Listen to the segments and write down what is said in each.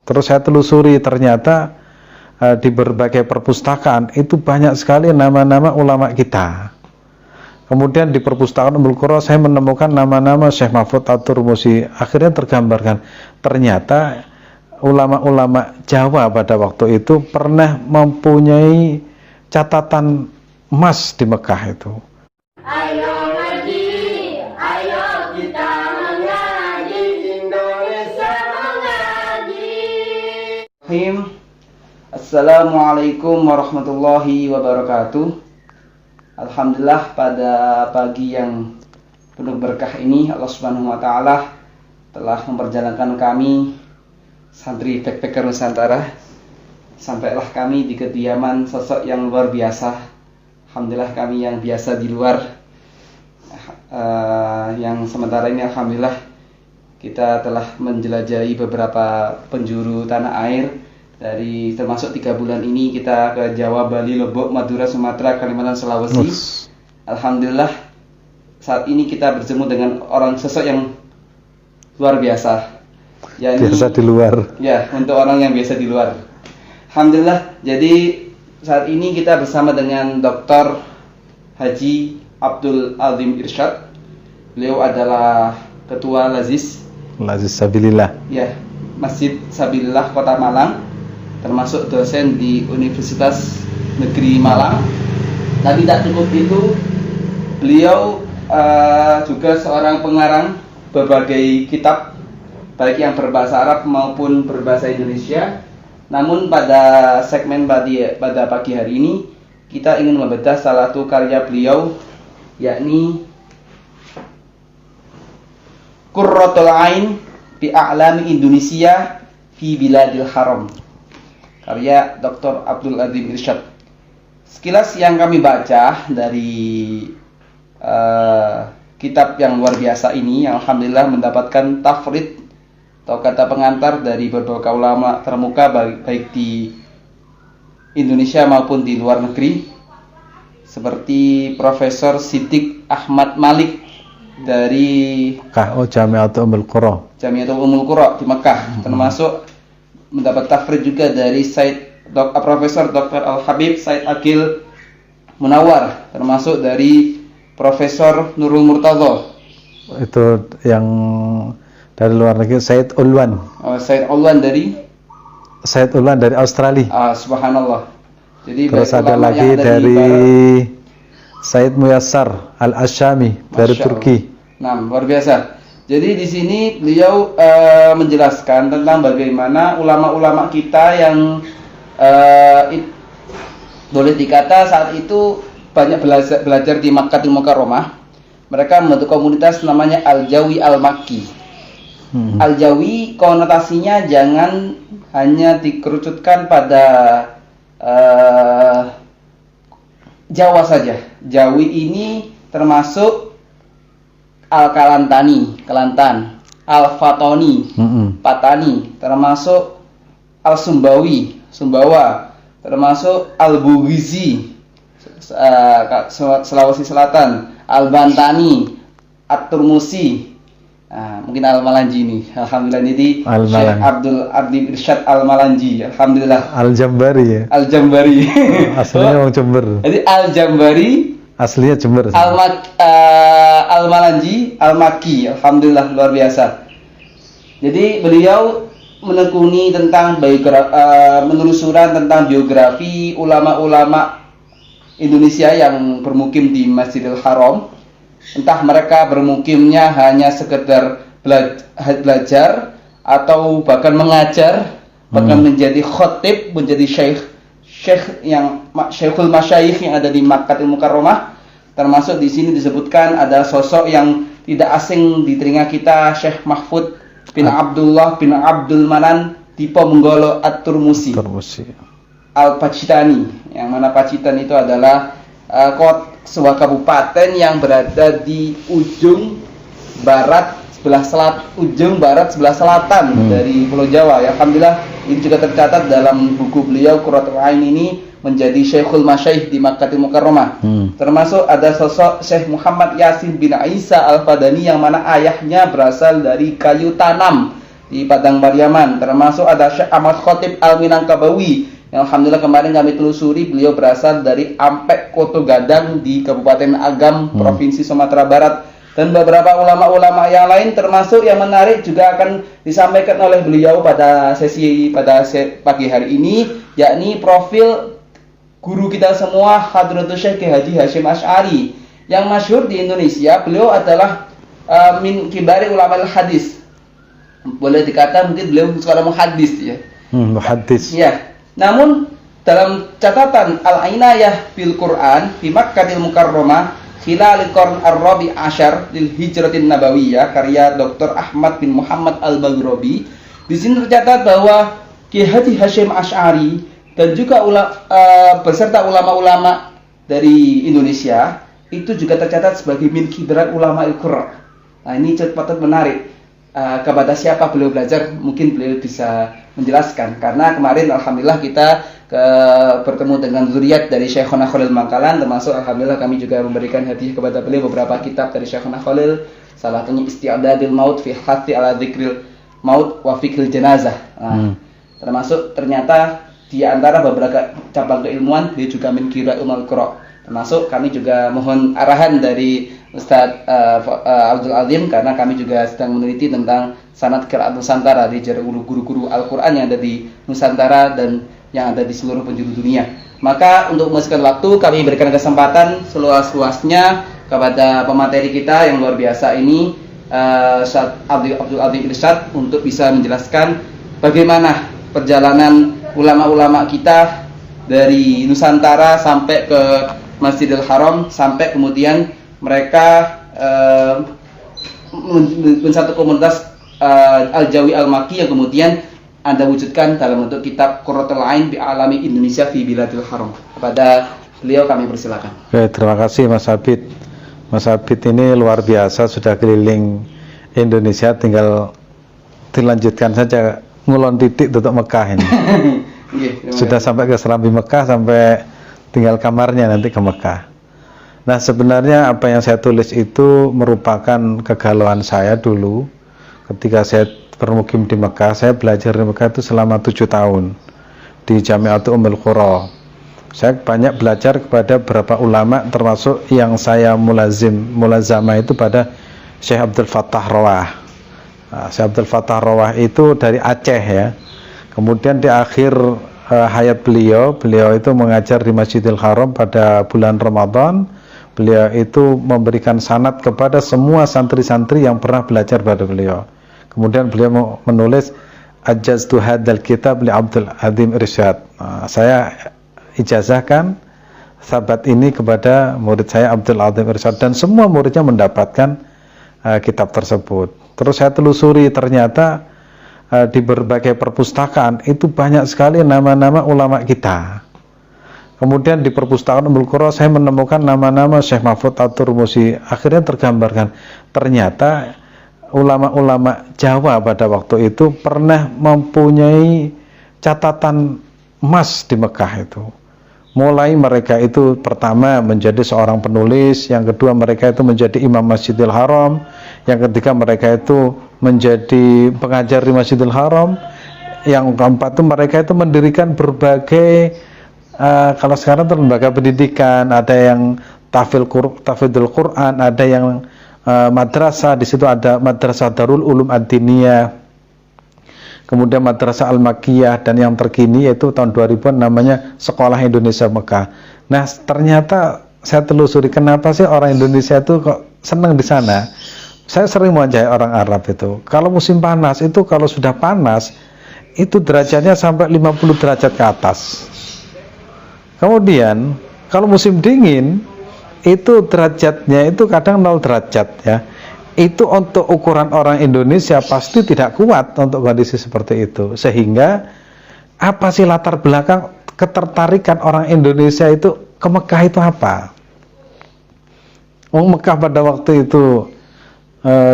Terus saya telusuri, ternyata di berbagai perpustakaan itu banyak sekali nama-nama ulama kita. Kemudian di perpustakaan Ummul Qura saya menemukan nama-nama Syekh Mahfud At-Turmusi. Akhirnya tergambarkan ternyata ulama-ulama Jawa pada waktu itu pernah mempunyai catatan emas di Mekah itu. Ayo ngaji, ayo kita mengaji, Indonesia mengaji. Assalamualaikum warahmatullahi wabarakatuh. Alhamdulillah, pada pagi yang penuh berkah ini Allah Subhanahu wa taala telah memperjalankan kami santri backpacker Nusantara. Sampailah kami di kediaman sosok yang luar biasa. Alhamdulillah, kami yang biasa di luar, yang sementara ini alhamdulillah kita telah menjelajahi beberapa penjuru tanah air. Dari termasuk 3 bulan ini kita ke Jawa, Bali, Lombok, Madura, Sumatera, Kalimantan, Sulawesi. Alhamdulillah saat ini kita bertemu dengan orang sosok yang luar biasa. Biasa di luar. Ya, untuk orang yang biasa di luar. Alhamdulillah. Jadi saat ini kita bersama dengan Dr. Haji Abdul Azim Irsyad. Beliau adalah Ketua Lazis Sabilillah. Ya, Masjid Sabilillah Kota Malang, termasuk dosen di Universitas Negeri Malang. Nah, tidak cukup itu, beliau juga seorang pengarang berbagai kitab, baik yang berbahasa Arab maupun berbahasa Indonesia. Namun pada segmen pada pagi hari ini kita ingin membedah salah satu karya beliau, yakni Qurratul Ain fi A'lami Indonesia fi Biladil Haram, karya Dr. Abdul Azim Irsyad. Sekilas yang kami baca dari kitab yang luar biasa ini, alhamdulillah mendapatkan tafrid atau kata pengantar dari beberapa ulama termuka baik di Indonesia maupun di luar negeri, seperti Profesor Siddiq Ahmad Malik dari Jamiatul Ummul Qura di Mekah, termasuk mendapat tafrid juga dari Profesor Dr. Al-Habib Said Akil Munawar, termasuk dari Profesor Nurul Murtadha. Itu yang dari luar negeri, Said Ulwan dari Australia. Subhanallah. Jadi terus ada lagi dari Said Muyassar Al-Asyami dari Turki. Nah, luar biasa. Jadi di sini beliau menjelaskan tentang bagaimana ulama-ulama kita yang boleh dikata saat itu banyak belajar di Makkahul Mukarramah. Mereka membentuk komunitas namanya Al-Jawi Al-Makki. Al-Jawi konotasinya jangan hanya dikerucutkan pada Jawa saja. Jawi ini termasuk Al-Kalantani, Kelantan, Al-Fatoni, Patani, termasuk Al-Sumbawi, Sumbawa, termasuk Al-Bughizi, Sulawesi Selatan, Al-Bantani, At-Turmusi. Mungkin Al-Malanji ini. Alhamdulillah, ini Syekh Abdul Azim Irsyad Al-Malanji. Alhamdulillah. Al-Jambari ya. Al-Jambari. Aslinya orang Jember. Jadi Al-Jambari aslinya Jember. Al-Malanji, Al-Maki. Alhamdulillah, luar biasa. Jadi beliau menekuni tentang penelusuran tentang biografi ulama-ulama Indonesia yang bermukim di Masjidil Haram. Entah mereka bermukimnya hanya sekedar belajar atau bahkan mengajar, bahkan menjadi khotib, menjadi Syekhul Masyayikh yang ada di Makkahul Mukarramah. Termasuk di sini disebutkan ada sosok yang tidak asing di telinga kita, Syekh Mahfud bin Abdullah bin Abdul Manan Dipo Menggolo At-Turmusi Al-Pacitani, yang mana Pacitan itu adalah sebuah kabupaten yang berada di ujung barat sebelah selatan dari Pulau Jawa. Ya, alhamdulillah ini juga tercatat dalam buku beliau Qurratul Ain ini menjadi Syekhul Masyayikh di Makkahul Mukarramah. Termasuk ada sosok Syekh Muhammad Yasin bin Isa Al-Fadani yang mana ayahnya berasal dari kayu tanam di Padang Pariaman. Termasuk ada Syekh Ahmad Khotib Al-Minangkabawi yang alhamdulillah kemarin kami telusuri, beliau berasal dari Ampek Koto Gadang di Kabupaten Agam, Provinsi Sumatera Barat. Dan beberapa ulama-ulama yang lain, termasuk yang menarik juga akan disampaikan oleh beliau pada pagi hari ini, yakni profil guru kita semua, Hadratus Syekh Haji Hasyim Asy'ari, yang masyhur di Indonesia. Beliau adalah min kibari ulama al-hadis. Boleh dikata mungkin beliau seorang muhaddis ya. Muhaddis. Ya. Namun dalam catatan Al-Ainayah bil Quran di Makkahil Mukarramah khilal qarn ar-rabi' asyar lil hijratin nabawiyah karya Dr. Ahmad bin Muhammad Al-Baghrabi, di sini tercatat bahwa Ki Haji Hasyim Asy'ari dan juga beserta ulama-ulama dari Indonesia itu juga tercatat sebagai min kibrat ulama al-Qur'an. Nah, ini patut menarik. Kepada siapa beliau belajar, mungkin beliau bisa menjelaskan, karena kemarin alhamdulillah kita bertemu dengan zuriat dari Syekhona Khalil Mangkalan, termasuk alhamdulillah kami juga memberikan hadiah kepada beliau beberapa kitab dari Syekhona Khalil, salah satunya Isti'adadil Maut fi Hathi ala Dzikril Maut wa Fikril Janazah. Termasuk ternyata di antara beberapa cabang keilmuan dia juga min kira umal qira. Termasuk kami juga mohon arahan dari Ustadz Abdul Azim, karena kami juga sedang meneliti tentang sanad qiraat Nusantara di guru-guru Al-Quran yang ada di Nusantara dan yang ada di seluruh penjuru dunia. Maka untuk menghabiskan waktu, kami berikan kesempatan seluas-luasnya kepada pemateri kita yang luar biasa ini, Ustadz Abdul Azim Irsyad, untuk bisa menjelaskan bagaimana perjalanan ulama-ulama kita dari Nusantara sampai ke Masjidil Haram, sampai kemudian mereka membentuk satu komunitas Al-Jawi Al-Maki yang kemudian Anda wujudkan dalam bentuk kitab Qurratul Ain bi Alami Indonesia fi Biladil Haram. Kepada beliau kami persilakan. Oke, terima kasih Mas Abid. Mas Abid ini luar biasa, sudah keliling Indonesia, tinggal dilanjutkan saja ngulon titik tutup Mekah ini. Sudah sampai ke Serambi Mekah, sampai tinggal kamarnya nanti ke Mekah. Nah, sebenarnya apa yang saya tulis itu merupakan kegalauan saya dulu ketika saya bermukim di Mekah. Saya belajar di Mekah itu selama 7 tahun di Jami'atu Ummul Qura. Saya banyak belajar kepada beberapa ulama, termasuk yang saya mulazamah itu pada Syekh Abdul Fattah Rawah. Nah, Syekh Abdul Fattah Rawah itu dari Aceh ya. Kemudian di akhir hayat beliau itu mengajar di Masjidil Haram pada bulan Ramadan. Beliau itu memberikan sanad kepada semua santri-santri yang pernah belajar pada beliau. Kemudian beliau menulis Ajaztu hadzal kitab li Abdul Azim Irsyad. Nah, saya ijazahkan sahabat ini kepada murid saya Abdul Azim Irsyad, dan semua muridnya mendapatkan kitab tersebut. Terus saya telusuri, ternyata di berbagai perpustakaan itu banyak sekali nama-nama ulama kita. Kemudian di perpustakaan Ummul Qura saya menemukan nama-nama Syekh Mahfud At-Turmusi. Akhirnya tergambarkan ternyata ulama-ulama Jawa pada waktu itu pernah mempunyai catatan emas di Mekah itu. Mulai mereka itu pertama menjadi seorang penulis, yang kedua mereka itu menjadi imam Masjidil Haram, yang ketiga mereka itu menjadi pengajar di Masjidil Haram, yang keempat itu mereka itu mendirikan berbagai kalau sekarang itu lembaga pendidikan, ada yang tahfidzul Quran, ada yang madrasah, di situ ada madrasah Darul Ulum Ad-Diniyah, kemudian madrasah Al-Makiyah, dan yang terkini yaitu tahun 2000 namanya Sekolah Indonesia Mekah. Nah, ternyata saya telusuri kenapa sih orang Indonesia itu kok senang di sana. Saya sering mewawancarai orang Arab itu. Kalau musim panas itu, kalau sudah panas itu derajatnya sampai 50 derajat ke atas. Kemudian kalau musim dingin itu derajatnya itu kadang 0 derajat ya. Itu untuk ukuran orang Indonesia pasti tidak kuat untuk kondisi seperti itu. Sehingga apa sih latar belakang ketertarikan orang Indonesia itu ke Mekah itu apa? Mekah pada waktu itu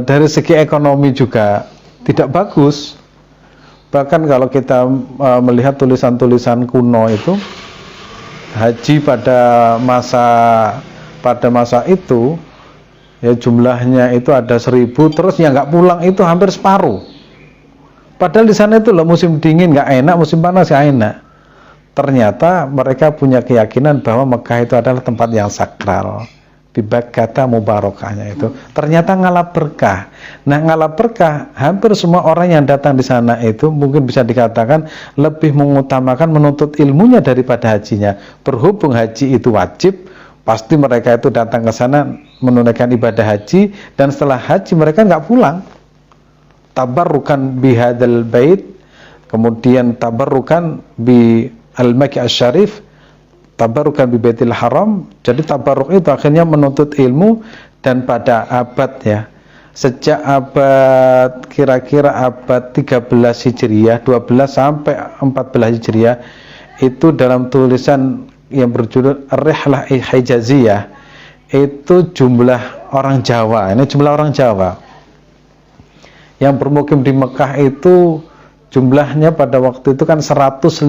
dari segi ekonomi juga tidak bagus. Bahkan kalau kita melihat tulisan-tulisan kuno itu, haji pada masa itu ya jumlahnya itu ada 1000, terus yang nggak pulang itu hampir separuh. Padahal di sana itu loh musim dingin nggak enak, musim panas nggak enak. Ternyata mereka punya keyakinan bahwa Mekah itu adalah tempat yang sakral. Bibak kata mubarakahnya itu. Ternyata ngalap berkah. Nah, ngalap berkah, hampir semua orang yang datang di sana itu mungkin bisa dikatakan lebih mengutamakan menuntut ilmunya daripada hajinya. Berhubung haji itu wajib, pasti mereka itu datang ke sana menunaikan ibadah haji, dan setelah haji mereka nggak pulang. Tabarrukan bihadal bait, kemudian tabarrukan bi al-Makki asy-Syarif, tabarrukan bi Baitil Haram. Jadi tabarruk itu akhirnya menuntut ilmu, dan pada abad ya, sejak abad kira-kira abad 13 Hijriah, 12 sampai 14 Hijriah, itu dalam tulisan yang berjudul Rihlah Hijaziyah, itu jumlah orang Jawa, ini jumlah orang Jawa yang bermukim di Mekah itu jumlahnya pada waktu itu kan 150.000